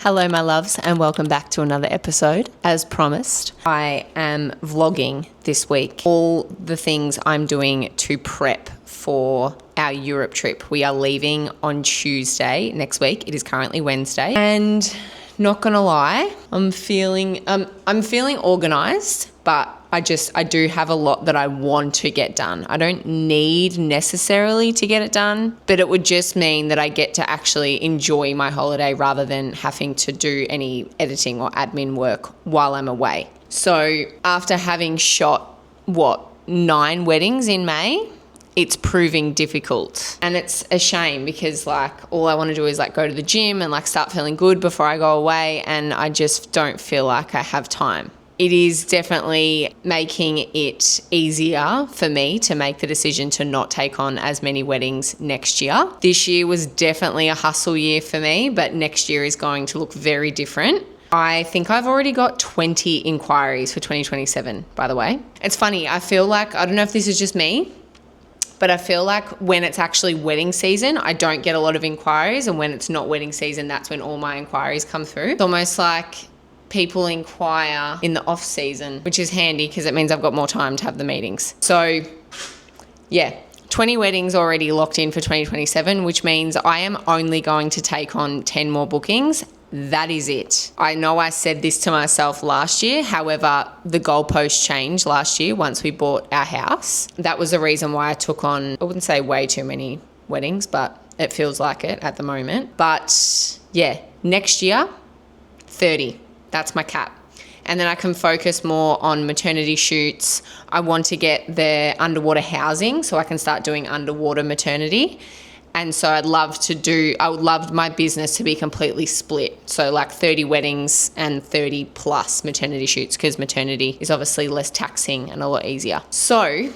Hello, my loves, and welcome back to another episode. As promised, I am vlogging this week all the things I'm doing to prep for our Europe trip. We are leaving on Tuesday next week. It is currently Wednesday, and not gonna lie, I'm feeling organized, but I do have a lot that I want to get done. I don't need necessarily to get it done, but it would just mean that I get to actually enjoy my holiday rather than having to do any editing or admin work while I'm away. So after having shot, 9 weddings in May, it's proving difficult. And it's a shame because all I want to do is go to the gym and start feeling good before I go away, and I just don't feel like I have time. It is definitely making it easier for me to make the decision to not take on as many weddings next year. This year was definitely a hustle year for me, but next year is going to look very different. I think I've already got 20 inquiries for 2027, by the way. It's funny, I feel like, I don't know if this is just me, but I feel like when it's actually wedding season, I don't get a lot of inquiries, and when it's not wedding season, that's when all my inquiries come through. It's almost like people inquire in the off season, which is handy because it means I've got more time to have the meetings. So yeah, 20 weddings already locked in for 2027, which means I am only going to take on 10 more bookings. That is it. I know I said this to myself last year. However, the goalpost changed last year once we bought our house. That was the reason why I took on, I wouldn't say way too many weddings, but it feels like it at the moment. But yeah, next year, 30. That's my cap. And then I can focus more on maternity shoots. I want to get the underwater housing so I can start doing underwater maternity. And so I would love my business to be completely split. So 30 weddings and 30 plus maternity shoots, because maternity is obviously less taxing and a lot easier. So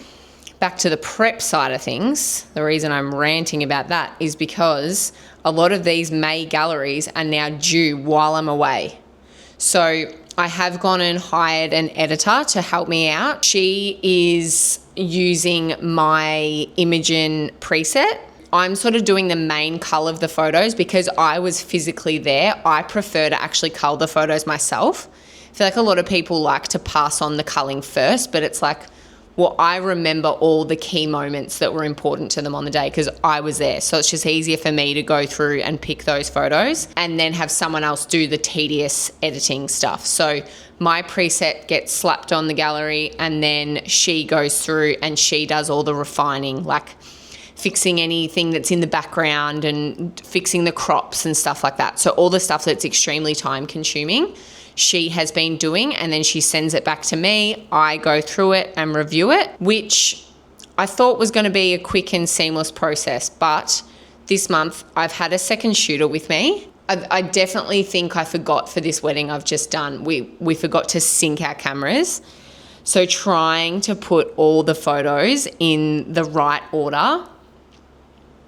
back to the prep side of things, the reason I'm ranting about that is because a lot of these May galleries are now due while I'm away. So I have gone and hired an editor to help me out. She is using my Imogen preset. I'm sort of doing the main cull of the photos because I was physically there. I prefer to actually cull the photos myself. I feel like a lot of people like to pass on the culling first, but it's I remember all the key moments that were important to them on the day because I was there. So it's just easier for me to go through and pick those photos and then have someone else do the tedious editing stuff. So my preset gets slapped on the gallery and then she goes through and she does all the refining, fixing anything that's in the background and fixing the crops and stuff like that. So all the stuff that's extremely time consuming, she has been doing, and then she sends it back to me. I go through it and review it, which I thought was going to be a quick and seamless process. But this month I've had a second shooter with me. I definitely think I forgot for this wedding I've just done. We forgot to sync our cameras. So trying to put all the photos in the right order.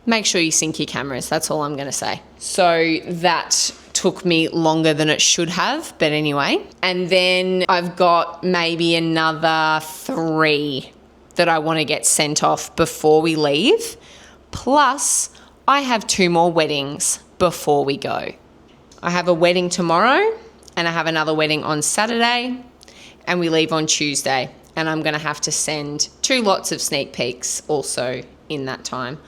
Make sure you sync your cameras. That's all I'm going to say. So that took me longer than it should have, but anyway. And then I've got maybe another 3 that I want to get sent off before we leave. Plus, I have 2 more weddings before we go. I have a wedding tomorrow and I have another wedding on Saturday, and we leave on Tuesday. And I'm going to have to send 2 lots of sneak peeks also in that time.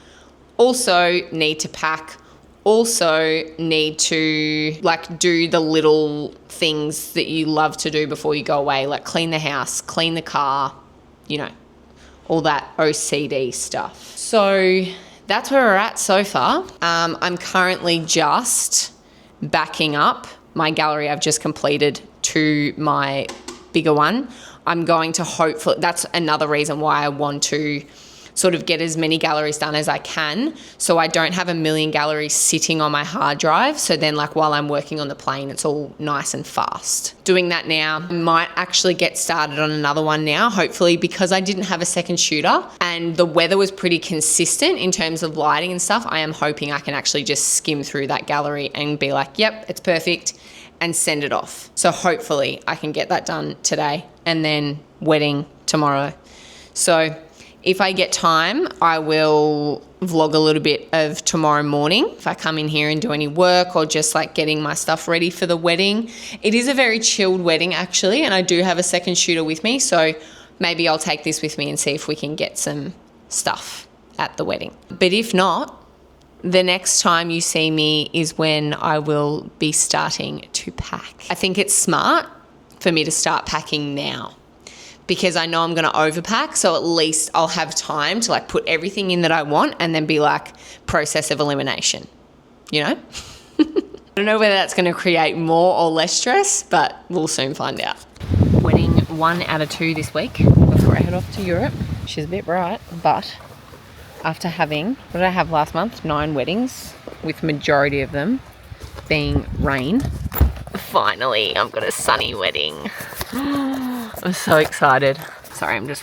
Also need to pack. Also need to do the little things that you love to do before you go away, clean the house, clean the car, all that OCD stuff. So that's where we're at so far. I'm currently just backing up my gallery I've just completed to my bigger one. I'm going to hopefully, that's another reason why I want to sort of get as many galleries done as I can, so I don't have a million galleries sitting on my hard drive. So then while I'm working on the plane, it's all nice and fast. Doing that now, might actually get started on another one now, hopefully, because I didn't have a second shooter and the weather was pretty consistent in terms of lighting and stuff. I am hoping I can actually just skim through that gallery and be like, yep, it's perfect, and send it off. So hopefully I can get that done today and then wedding tomorrow. So if I get time, I will vlog a little bit of tomorrow morning if I come in here and do any work or just like getting my stuff ready for the wedding. It is a very chilled wedding actually, and I do have a second shooter with me, so maybe I'll take this with me and see if we can get some stuff at the wedding. But if not, the next time you see me is when I will be starting to pack. I think it's smart for me to start packing now because I know I'm going to overpack, so at least I'll have time to like put everything in that I want and then be like process of elimination, you know? I don't know whether that's going to create more or less stress, but we'll soon find out. Wedding 1 out of 2 this week before I head off to Europe. She's a bit bright, but after having, what did I have last month? 9 weddings, with majority of them being rain. Finally, I've got a sunny wedding. I'm so excited. Sorry, I'm just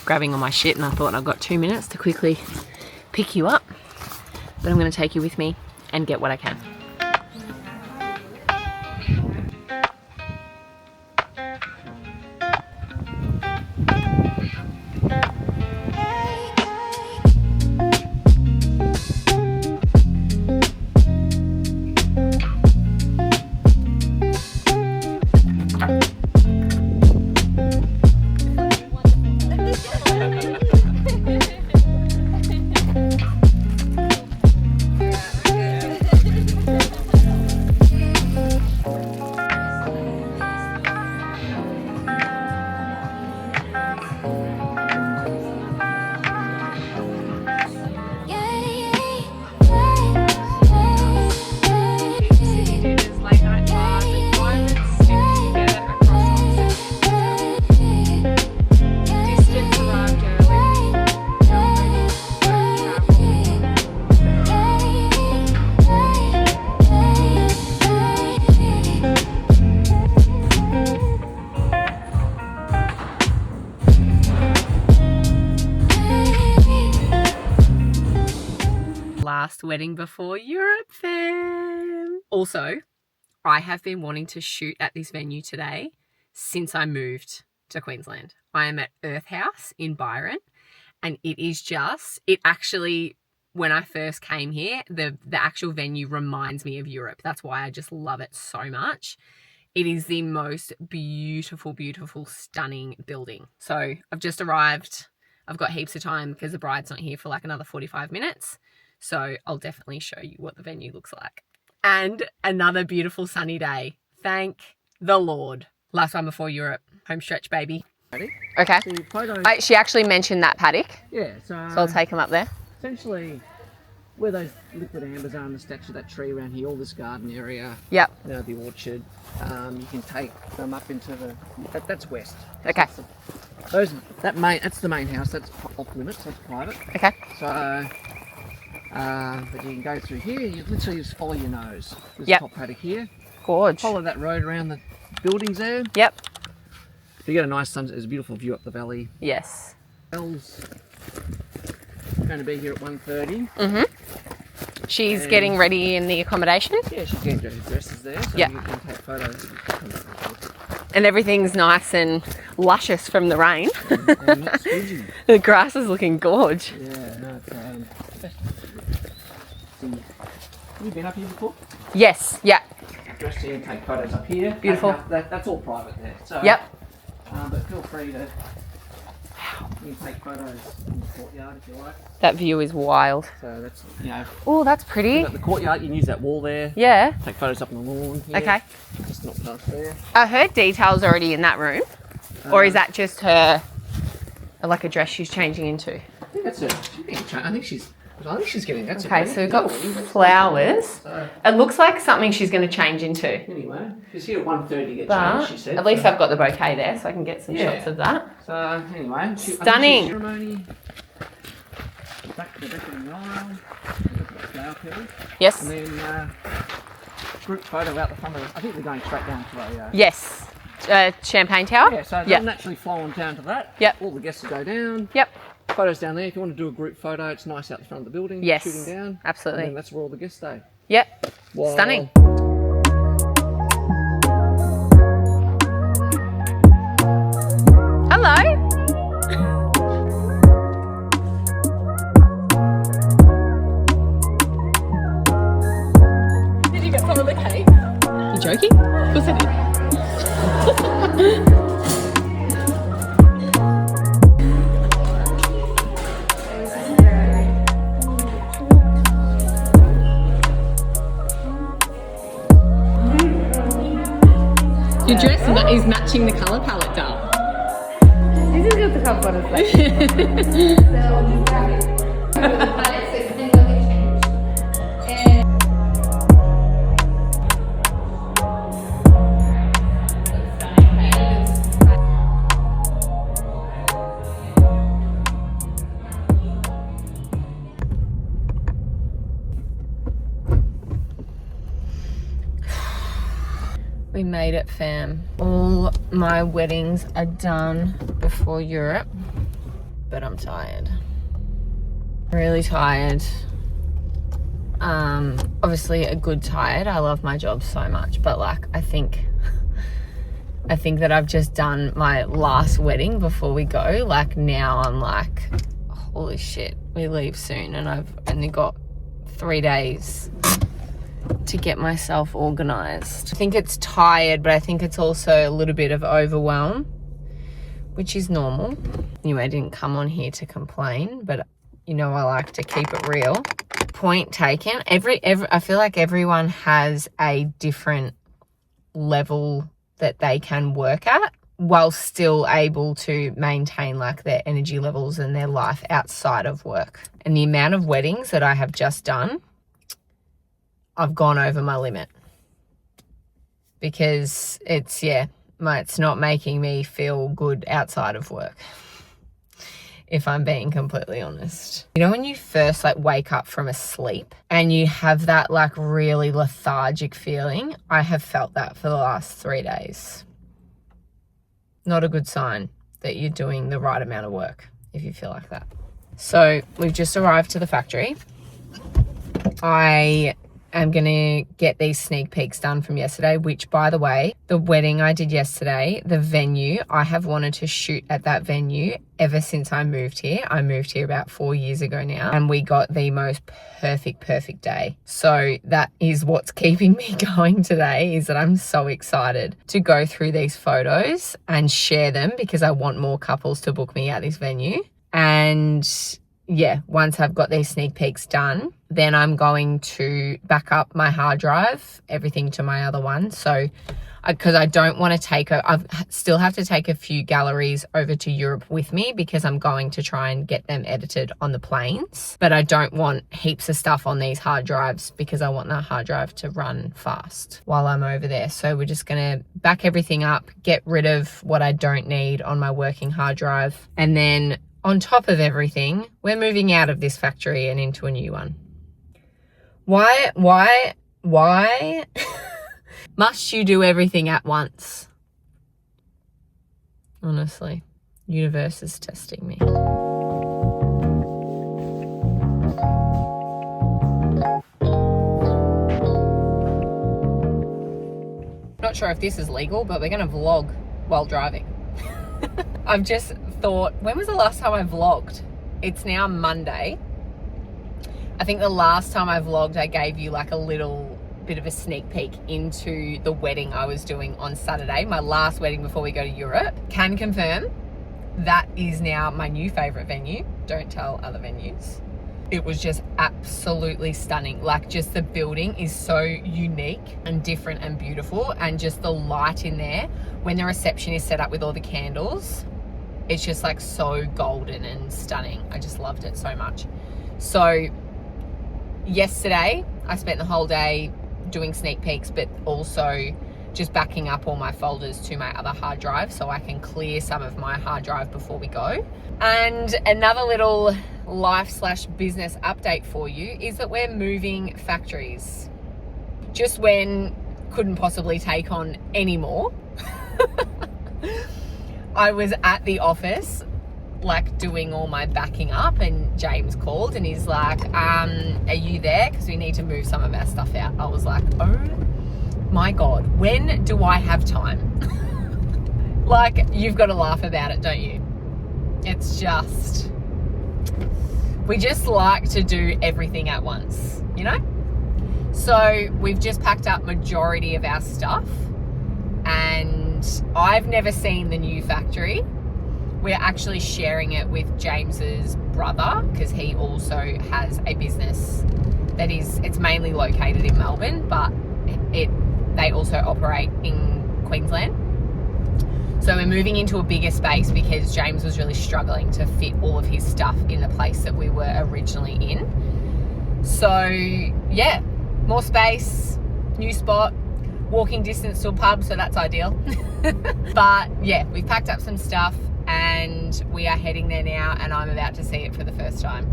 grabbing all my shit and I thought I've got 2 minutes to quickly pick you up. But I'm going to take you with me and get what I can. Last wedding before Europe, fam. Also, I have been wanting to shoot at this venue today since I moved to Queensland. I am at Earth House in Byron, and it actually, when I first came here, the actual venue reminds me of Europe. That's why I just love it so much. It is the most beautiful, beautiful, stunning building. So I've just arrived. I've got heaps of time because the bride's not here for like another 45 minutes. So I'll definitely show you what the venue looks like. And another beautiful sunny day. Thank the Lord. Last one before Europe. Home stretch, baby. Okay. She actually mentioned that paddock. Yeah. So I'll take them up there. Essentially, where those liquid ambers are in the statue, that tree around here, all this garden area. Yep. You know, the orchard. You can take them up into that's west. Okay. So that's the main house. That's off limits. That's private. Okay. So. But you can go through here, you literally just follow your nose. There's Yep. a top paddock here. Gorge. Follow that road around the buildings there. Yep. You get a nice sunset, there's a beautiful view up the valley. Yes. Elle's going to be here at 1:30. Mm-hmm. She's getting ready in the accommodation. Yeah, she's getting her dresses there, so yep. you can take photos. And everything's nice and luscious from the rain. And not squidgy. The grass is looking gorge. Yeah, no, have you been up here before? Yes, yeah. Dress here and take photos up here. Beautiful. That's all private there. So, yep. But feel free to you can take photos in the courtyard if you like. That view is wild. So that's, you know. Oh, that's pretty. The courtyard, you can use that wall there. Yeah. Take photos up on the lawn here. Okay. Just not past there. Are her details already in that room? Or is that just her, like a dress she's changing into? I think that's her. I think she's getting that. Okay, so we've got flowers. So, it looks like something she's going to change into. Anyway, she's here at 1:30 to get but changed, she said. At least I've got the bouquet there, so I can get some shots of that. So, anyway. Stunning. Ceremony. Back to the back of the aisle. Flower petals. Yes. And then group photo out the front of it. I think we're going straight down to a... yes. Champagne tower? Yeah, so they'll naturally flow on down to that. Yep. All the guests will go down. Yep. Photos down there. If you want to do a group photo, it's nice out the front of the building. Yes. Shooting down. Absolutely. And then that's where all the guests stay. Yep. Wow. Stunning. Hello. Of course I did. Your dress is matching the colour palette, darling. This is good to come for us. We made it, fam. All my weddings are done before Europe, but I'm tired. Really tired. Obviously a good tired. I love my job so much, but like I think that I've just done my last wedding before we go. Like now I'm like, holy shit, we leave soon and I've only got 3 days to get myself organized. I think it's tired, but I think it's also a little bit of overwhelm, which is normal. Anyway, I didn't come on here to complain, but you know I like to keep it real. Point taken. I feel like everyone has a different level that they can work at while still able to maintain like their energy levels and their life outside of work. And the amount of weddings that I have just done, I've gone over my limit because it's not making me feel good outside of work, if I'm being completely honest. You know when you first like wake up from a sleep and you have that like really lethargic feeling? I have felt that for the last 3 days. Not a good sign that you're doing the right amount of work if you feel like that. So we've just arrived to the factory. I'm going to get these sneak peeks done from yesterday, which, by the way, the wedding I did yesterday, the venue, I have wanted to shoot at that venue ever since I moved here. I moved here about 4 years ago now, and we got the most perfect day. So that is what's keeping me going today, is that I'm so excited to go through these photos and share them because I want more couples to book me at this venue. And yeah, once I've got these sneak peeks done, then I'm going to back up my hard drive, everything to my other one. So, because I don't want to I still have to take a few galleries over to Europe with me because I'm going to try and get them edited on the planes. But I don't want heaps of stuff on these hard drives because I want that hard drive to run fast while I'm over there. So we're just going to back everything up, get rid of what I don't need on my working hard drive. And then on top of everything, we're moving out of this factory and into a new one. Why must you do everything at once? Honestly, universe is testing me. Not sure if this is legal, but we're going to vlog while driving. I've just thought, when was the last time I vlogged? It's now Monday. I think the last time I vlogged, I gave you like a little bit of a sneak peek into the wedding I was doing on Saturday, my last wedding before we go to Europe. Can confirm that is now my new favorite venue. Don't tell other venues. It was just absolutely stunning. Like, just the building is so unique and different and beautiful, and just the light in there when the reception is set up with all the candles, it's just like so golden and stunning. I just loved it so much. So yesterday I spent the whole day doing sneak peeks, but also just backing up all my folders to my other hard drive so I can clear some of my hard drive before we go. And another little life/business update for you is that we're moving factories. Just when couldn't possibly take on any more, I was at the office like doing all my backing up, and James called and he's like, are you there? Because we need to move some of our stuff out. I was like, oh my God, when do I have time? Like, you've got to laugh about it, don't you? It's just, we just like to do everything at once, you know? So we've just packed up majority of our stuff. and I've never seen the new factory. We're actually sharing it with James's brother because he also has a business that it's mainly located in Melbourne, but they also operate in Queensland. So we're moving into a bigger space because James was really struggling to fit all of his stuff in the place that we were originally in. So yeah, more space, new spot, walking distance to a pub, so that's ideal. But yeah, we've packed up some stuff and we are heading there now, and I'm about to see it for the first time.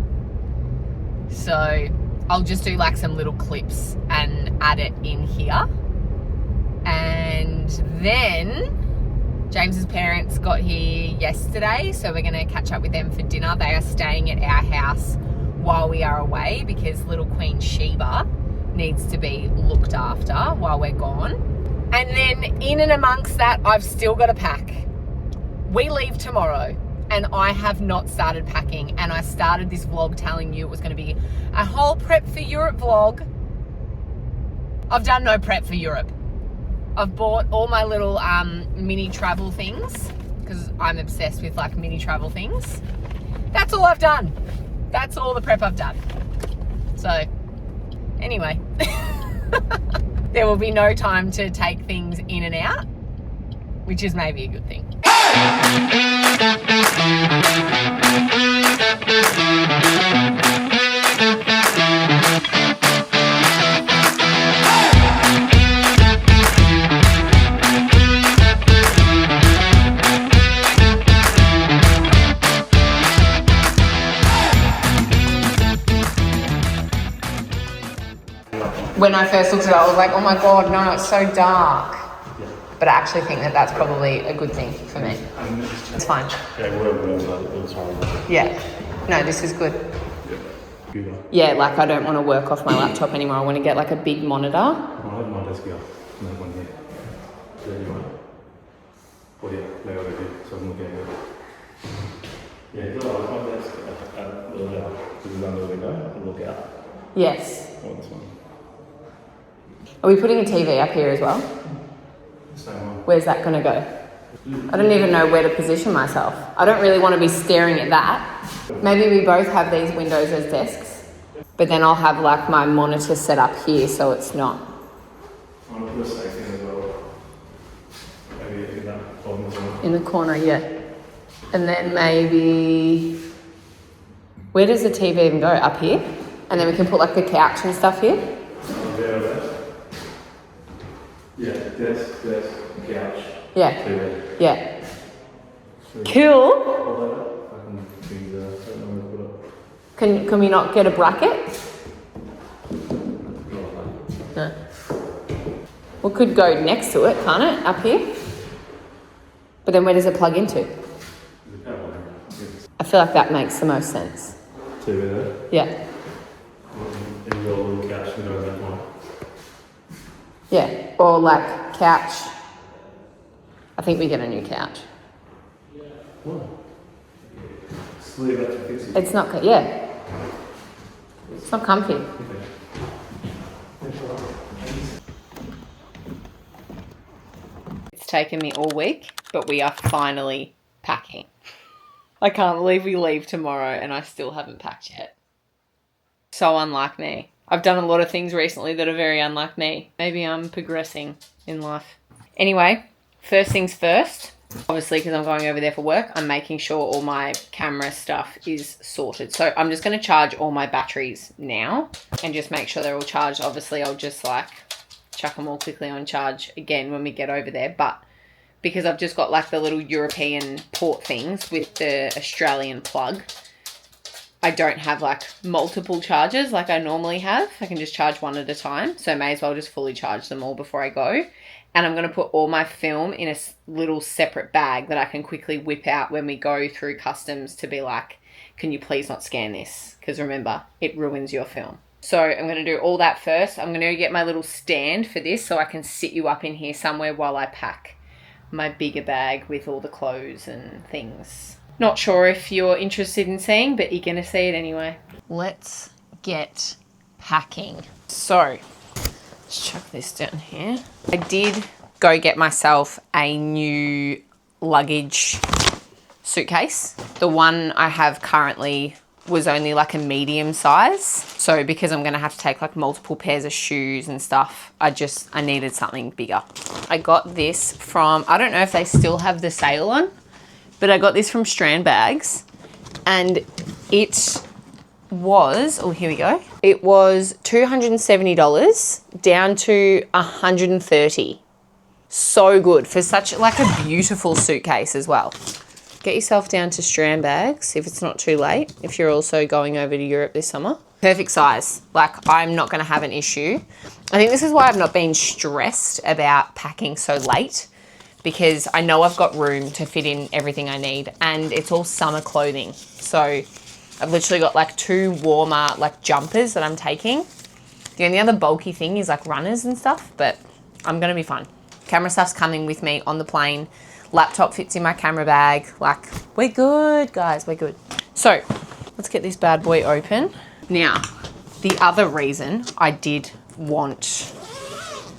So I'll just do like some little clips and add it in here. And then James's parents got here yesterday, so we're going to catch up with them for dinner. They are staying at our house while we are away because little Queen Sheba needs to be looked after while we're gone. And then in and amongst that, I've still got to pack. We leave tomorrow and I have not started packing, and I started this vlog telling you it was going to be a whole prep for Europe vlog. I've done no prep for Europe. I've bought all my little mini travel things because I'm obsessed with like mini travel things. That's all I've done. That's all the prep I've done. So anyway, there will be no time to take things in and out, which is maybe a good thing. When I first looked at it, I was like, oh my God, no, it's so dark. But I actually think that that's probably a good thing for me. It's fine. Yeah. No, this is good. Yeah, like I don't want to work off my laptop anymore. I want to get like a big monitor. I have my desk here. I have one here. There you are. Oh yeah, lay over here. So I'm looking at it. Yeah, I have my desk at the window. This is under the window and look out. Yes. Oh, this one. Are we putting a TV up here as well? Same one. Where's that going to go? I don't even know where to position myself. I don't really want to be staring at that. Maybe we both have these windows as desks, but then I'll have like my monitor set up here so it's not. I want to put a safe in as well. Maybe in that bottom as well. In the corner, yeah. And then maybe, where does the TV even go? Up here? And then we can put like the couch and stuff here? There. Yeah, desk, couch. Yeah. TV. Yeah. Cool. Can we not get a bracket? No. We could go next to it, can't it? Up here? But then where does it plug into? I feel like that makes the most sense. TV there? Yeah. And your little couch can go in that one. Yeah. Or like couch. I think we get a new couch. What? Sleeve that to fix it. It's not, yeah. It's not comfy. It's taken me all week, but we are finally packing. I can't believe we leave tomorrow and I still haven't packed yet. So unlike me. I've done a lot of things recently that are very unlike me. Maybe I'm progressing in life. Anyway, first things first. Obviously, because I'm going over there for work, I'm making sure all my camera stuff is sorted. So I'm just going to charge all my batteries now and just make sure they're all charged. Obviously, I'll just like chuck them all quickly on charge again when we get over there. But because I've just got like the little European port things with the Australian plug, I don't have like multiple chargers like I normally have. I can just charge one at a time. So may as well just fully charge them all before I go. And I'm going to put all my film in a little separate bag that I can quickly whip out when we go through customs to be like, can you please not scan this? Because remember, it ruins your film. So I'm going to do all that first. I'm going to get my little stand for this so I can sit you up in here somewhere while I pack my bigger bag with all the clothes and things. Not sure if you're interested in seeing, but you're going to see it anyway. Let's get packing. So let's chuck this down here. I did go get myself a new luggage suitcase. The one I have currently was only like a medium size. So because I'm gonna have to take like multiple pairs of shoes and stuff, I needed something bigger. I got this from, I don't know if they still have the sale on, but I got this from Strand Bags, and it was, oh, here we go. It was $270 down to $130. So good for such like a beautiful suitcase as well. Get yourself down to Strand Bags if it's not too late, if you're also going over to Europe this summer. Perfect size. Like, I'm not gonna have an issue. I think this is why I've not been stressed about packing so late, because I know I've got room to fit in everything I need, and it's all summer clothing. So I've literally got like 2 warmer like jumpers that I'm taking. The only other bulky thing is like runners and stuff, but I'm gonna be fine. Camera stuff's coming with me on the plane. Laptop fits in my camera bag. Like, we're good, guys, we're good. So let's get this bad boy open. Now, the other reason I did want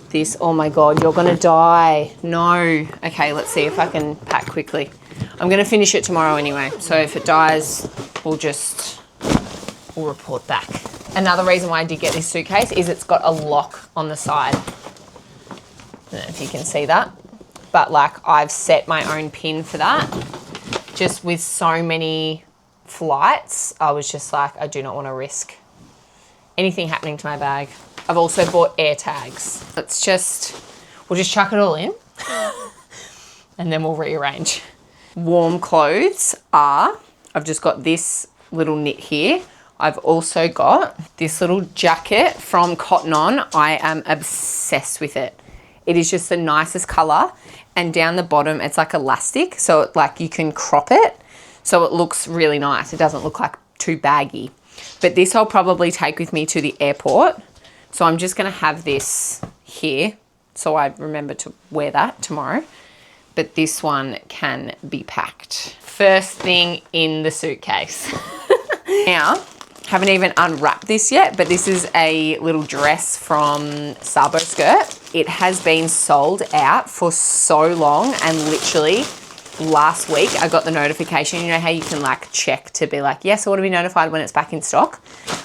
this, oh my God, you're gonna die. No. Okay, let's see if I can pack quickly. I'm gonna finish it tomorrow anyway. So if it dies, we'll report back. Another reason why I did get this suitcase is it's got a lock on the side. I don't know if you can see that. But like, I've set my own pin for that. Just with so many flights, I was just like, I do not want to risk anything happening to my bag. I've also bought air tags. We'll just chuck it all in and then we'll rearrange. Warm clothes are, I've just got this little knit here. I've also got this little jacket from Cotton On. I am obsessed with it. It is just the nicest color, and down the bottom it's like elastic, so it, like, you can crop it so it looks really nice. It doesn't look like too baggy. But this I'll probably take with me to the airport, so I'm just gonna have this here so I remember to wear that tomorrow. But this one can be packed. First thing in the suitcase. Now, haven't even unwrapped this yet, but this is a little dress from Sabo Skirt. It has been sold out for so long, and literally last week I got the notification. You know how you can like check to be like, yes, I want to be notified when it's back in stock?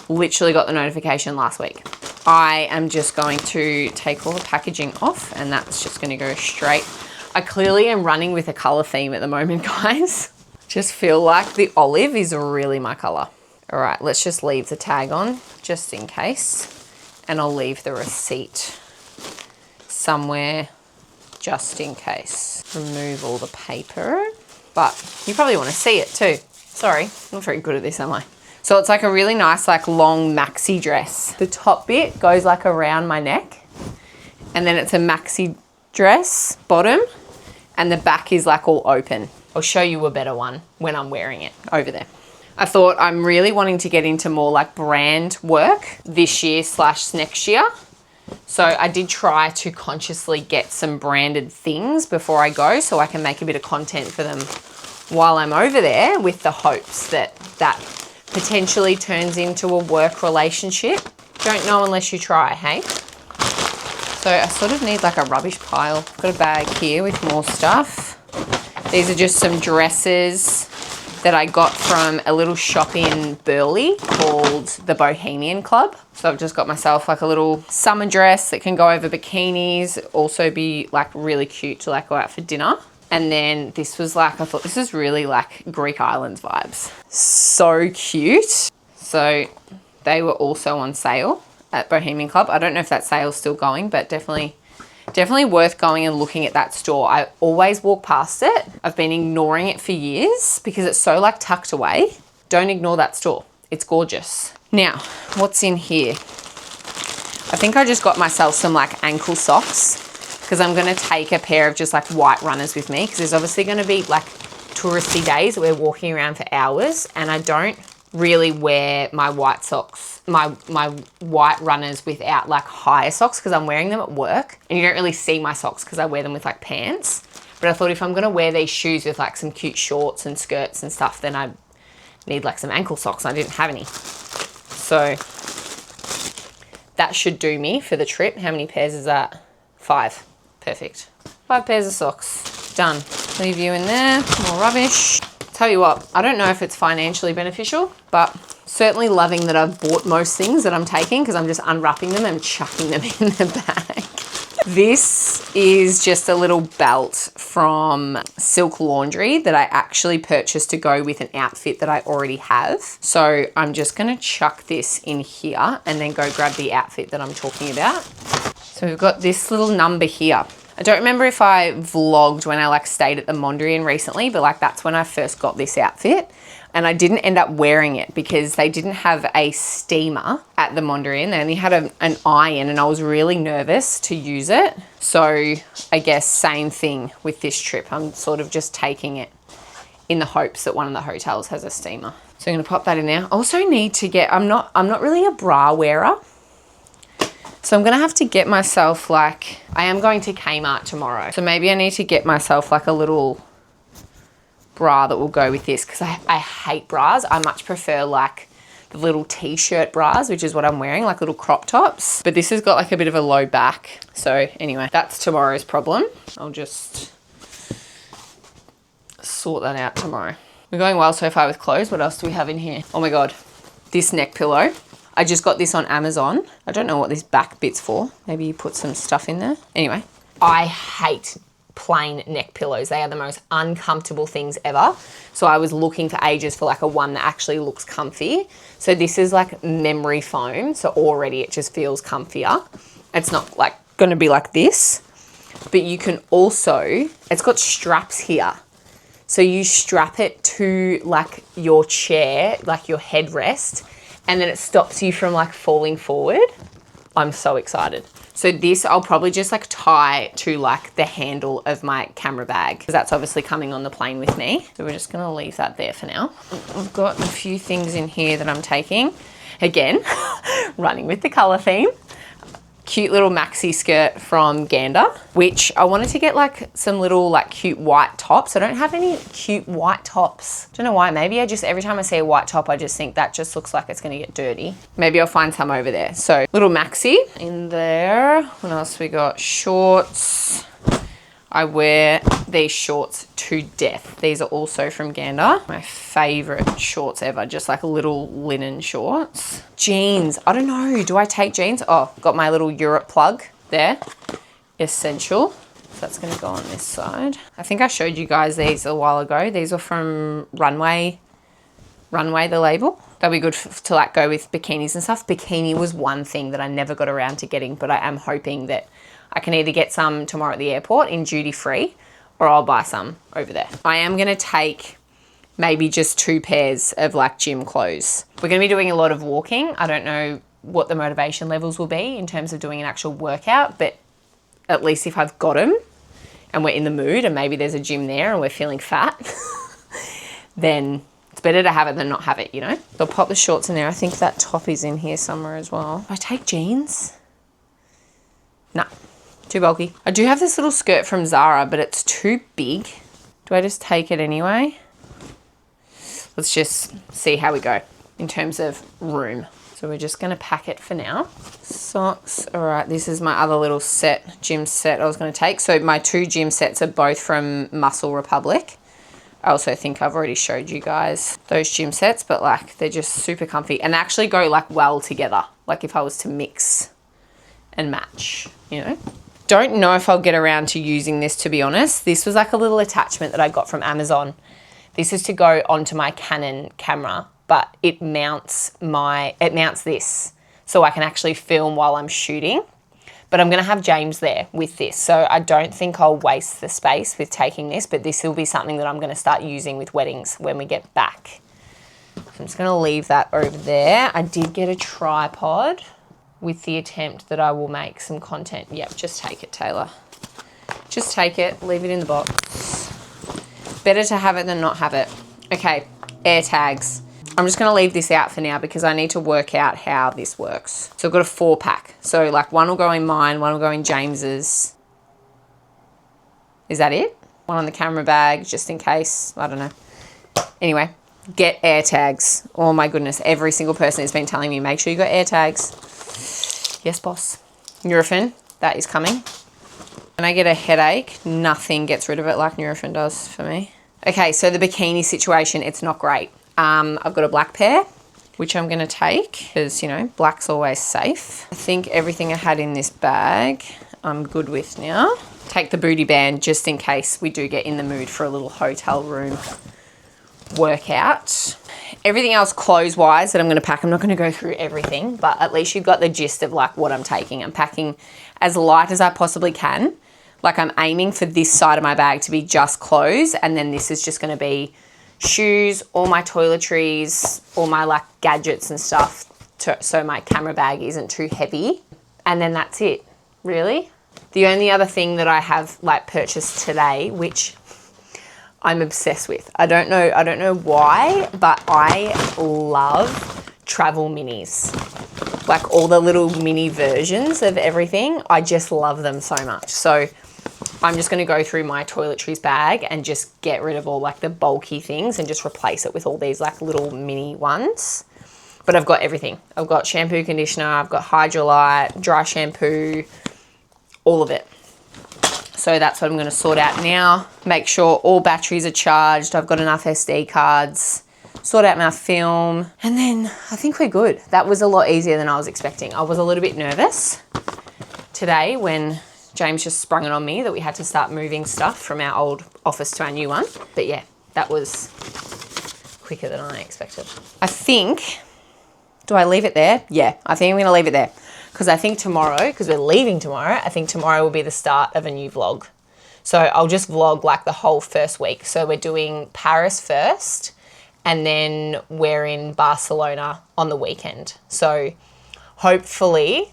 Literally got the notification last week. I am just going to take all the packaging off, and that's just going to go straight. I clearly am running with a color theme at the moment, guys. Just feel like the olive is really my color. All right, let's just leave the tag on just in case, and I'll leave the receipt somewhere just in case. Remove all the paper, but you probably want to see it too. Sorry, I'm not very good at this, am I? So it's like a really nice, like long maxi dress. The top bit goes like around my neck, and then it's a maxi dress bottom, and the back is like all open. I'll show you a better one when I'm wearing it over there. I thought I'm really wanting to get into more like brand work this year / next year. So I did try to consciously get some branded things before I go, so I can make a bit of content for them while I'm over there, with the hopes that that potentially turns into a work relationship. Don't know unless you try, hey? So I sort of need like a rubbish pile. I've got a bag here with more stuff. These are just some dresses that I got from a little shop in Burleigh called the Bohemian Club. So I've just got myself like a little summer dress that can go over bikinis, also be like really cute to like go out for dinner. And then this was like, I thought this is really like Greek islands vibes. So cute. So they were also on sale at Bohemian Club. I don't know if that sale's still going, but definitely worth going and looking at that store. I always walk past it. I've been ignoring it for years because it's so like tucked away. Don't ignore that store. It's gorgeous. Now, what's in here? I think I just got myself some like ankle socks, because I'm going to take a pair of just like white runners with me, because there's obviously going to be like touristy days where we're walking around for hours, and I don't really wear my white socks, my white runners without like higher socks, because I'm wearing them at work and you don't really see my socks because I wear them with like pants. But I thought if I'm going to wear these shoes with like some cute shorts and skirts and stuff, then I need like some ankle socks. I didn't have any. So that should do me for the trip. How many pairs is that? 5. Perfect. 5 pairs of socks. Done. Leave you in there. More rubbish. Tell you what, I don't know if it's financially beneficial, but certainly loving that I've bought most things that I'm taking because I'm just unwrapping them and chucking them in the bag. This is just a little belt from Silk Laundry that I actually purchased to go with an outfit that I already have. So I'm just going to chuck this in here and then go grab the outfit that I'm talking about. So we've got this little number here. I don't remember if I vlogged when I like stayed at the Mondrian recently, but like that's when I first got this outfit. And I didn't end up wearing it because they didn't have a steamer at the Mondrian. They only had an iron and I was really nervous to use it. So I guess same thing with this trip. I'm sort of just taking it in the hopes that one of the hotels has a steamer. So I'm gonna pop that in there. I also need to get, I'm not really a bra wearer. So I'm gonna have to get myself like, I am going to Kmart tomorrow. So maybe I need to get myself like a little bra that will go with this because I hate bras. I much prefer like the little t-shirt bras, which is what I'm wearing, like little crop tops. But this has got like a bit of a low back. So anyway, that's tomorrow's problem. I'll just sort that out tomorrow. We're going well so far with clothes. What else do we have in here? Oh my God, this neck pillow. I just got this on Amazon. I don't know what this back bit's for. Maybe you put some stuff in there. Anyway, I hate plain neck pillows. They are the most uncomfortable things ever. So I was looking for ages for like a one that actually looks comfy. So this is like memory foam. So already it just feels comfier. It's not like going to be like this, but you can also, it's got straps here. So you strap it to like your chair, like your headrest, and then it stops you from like falling forward. I'm so excited. So this I'll probably just like tie to like the handle of my camera bag because that's obviously coming on the plane with me. So we're just gonna leave that there for now. I've got a few things in here that I'm taking. Again, running with the color theme. Cute little maxi skirt from Gander, which I wanted to get like some little like cute white tops. I don't have any cute white tops. Don't know why. Maybe I just, every time I see a white top, I just think that just looks like it's gonna get dirty. Maybe I'll find some over there. So little maxi in there. What else we got? Shorts. I wear these shorts to death. These are also from Gander. My favorite shorts ever, just like little linen shorts. Jeans, I don't know, do I take jeans? Oh, got my little Europe plug there, essential. So that's gonna go on this side. I think I showed you guys these a while ago. These are from Runway, the label. They'll be good to like go with bikinis and stuff. Bikini was one thing that I never got around to getting, but I am hoping that I can either get some tomorrow at the airport in duty free or I'll buy some over there. I am gonna take maybe just 2 pairs of like gym clothes. We're gonna be doing a lot of walking. I don't know what the motivation levels will be in terms of doing an actual workout, but at least if I've got them and we're in the mood and maybe there's a gym there and we're feeling fat, then it's better to have it than not have it, you know? So I'll pop the shorts in there. I think that top is in here somewhere as well. Do I take jeans? Nah. Too bulky. I do have this little skirt from Zara, but it's too big. Do I just take it anyway? Let's just see how we go in terms of room. So we're just gonna pack it for now. Socks, all right, this is my other little set, gym set I was gonna take. So my 2 gym sets are both from Muscle Republic. I also think I've already showed you guys those gym sets, but like they're just super comfy and they actually go like well together. Like if I was to mix and match, you know? Don't know if I'll get around to using this, to be honest. This was like a little attachment that I got from Amazon. This is to go onto my Canon camera, but it mounts this so I can actually film while I'm shooting. But I'm gonna have James there with this. So I don't think I'll waste the space with taking this, but this will be something that I'm gonna start using with weddings when we get back. So I'm just gonna leave that over there. I did get a tripod with the attempt that I will make some content. Yep, just take it, Taylor. Just take it, leave it in the box. Better to have it than not have it. Okay, air tags. I'm just gonna leave this out for now because I need to work out how this works. So I've got a 4-pack. So like one will go in mine, one will go in James's. Is that it? One on the camera bag, just in case, I don't know. Anyway, get air tags. Oh my goodness, every single person has been telling me, make sure you got air tags. Yes, boss. Nurofen, that is coming. When I get a headache, nothing gets rid of it like Nurofen does for me. Okay, so the bikini situation, it's not great. I've got a black pair, which I'm going to take because, you know, black's always safe. I think everything I had in this bag, I'm good with now. Take the booty band just in case we do get in the mood for a little hotel room workout. Everything else clothes-wise that I'm going to pack, I'm not going to go through everything, but at least you've got the gist of like what I'm taking. I'm packing as light as I possibly can. Like I'm aiming for this side of my bag to be just clothes, and then this is just going to be shoes, all my toiletries, all my like gadgets and stuff, so my camera bag isn't too heavy. And then that's it, really. The only other thing that I have like purchased today, which I'm obsessed with. I don't know why, but I love travel minis. Like all the little mini versions of everything. I just love them so much. So I'm just going to go through my toiletries bag and just get rid of all like the bulky things and just replace it with all these like little mini ones. But I've got everything. I've got shampoo, conditioner, I've got Hydrolite, dry shampoo, all of it. So that's what I'm going to sort out now. Make sure all batteries are charged. I've got enough SD cards. Sort out my film. And then I think we're good. That was a lot easier than I was expecting. I was a little bit nervous today when James just sprung it on me that we had to start moving stuff from our old office to our new one. But yeah, that was quicker than I expected. I think, do I leave it there? Yeah, I think I'm going to leave it there. Because I think tomorrow, because we're leaving tomorrow, I think tomorrow will be the start of a new vlog. So I'll just vlog like the whole first week. So we're doing Paris first, and then we're in Barcelona on the weekend. So hopefully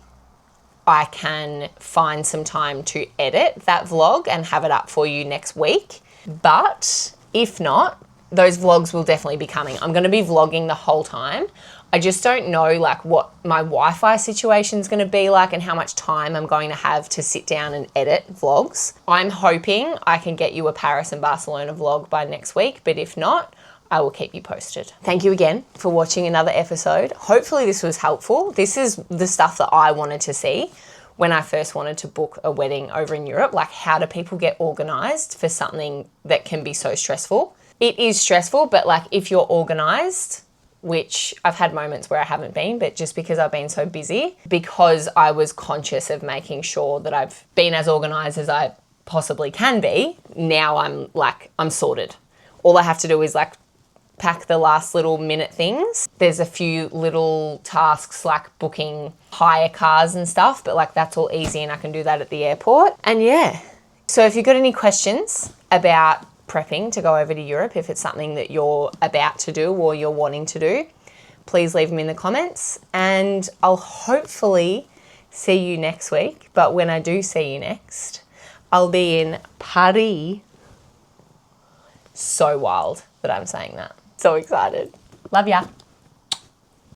I can find some time to edit that vlog and have it up for you next week. But if not, those vlogs will definitely be coming. I'm going to be vlogging the whole time. I just don't know like what my Wi-Fi situation is going to be like and how much time I'm going to have to sit down and edit vlogs. I'm hoping I can get you a Paris and Barcelona vlog by next week, but if not, I will keep you posted. Thank you again for watching another episode. Hopefully this was helpful. This is the stuff that I wanted to see when I first wanted to book a wedding over in Europe. Like, how do people get organized for something that can be so stressful? It is stressful, but like if you're organized, which I've had moments where I haven't been, but just because I've been so busy, because I was conscious of making sure that I've been as organized as I possibly can be, now I'm sorted. All I have to do is like pack the last little minute things. There's a few little tasks like booking hire cars and stuff, but like that's all easy and I can do that at the airport. And yeah, so if you've got any questions about prepping to go over to Europe, if it's something that you're about to do or you're wanting to do, please leave them in the comments and I'll hopefully see you next week. But when I do see you next, I'll be in Paris. So wild that I'm saying that. So excited. Love ya.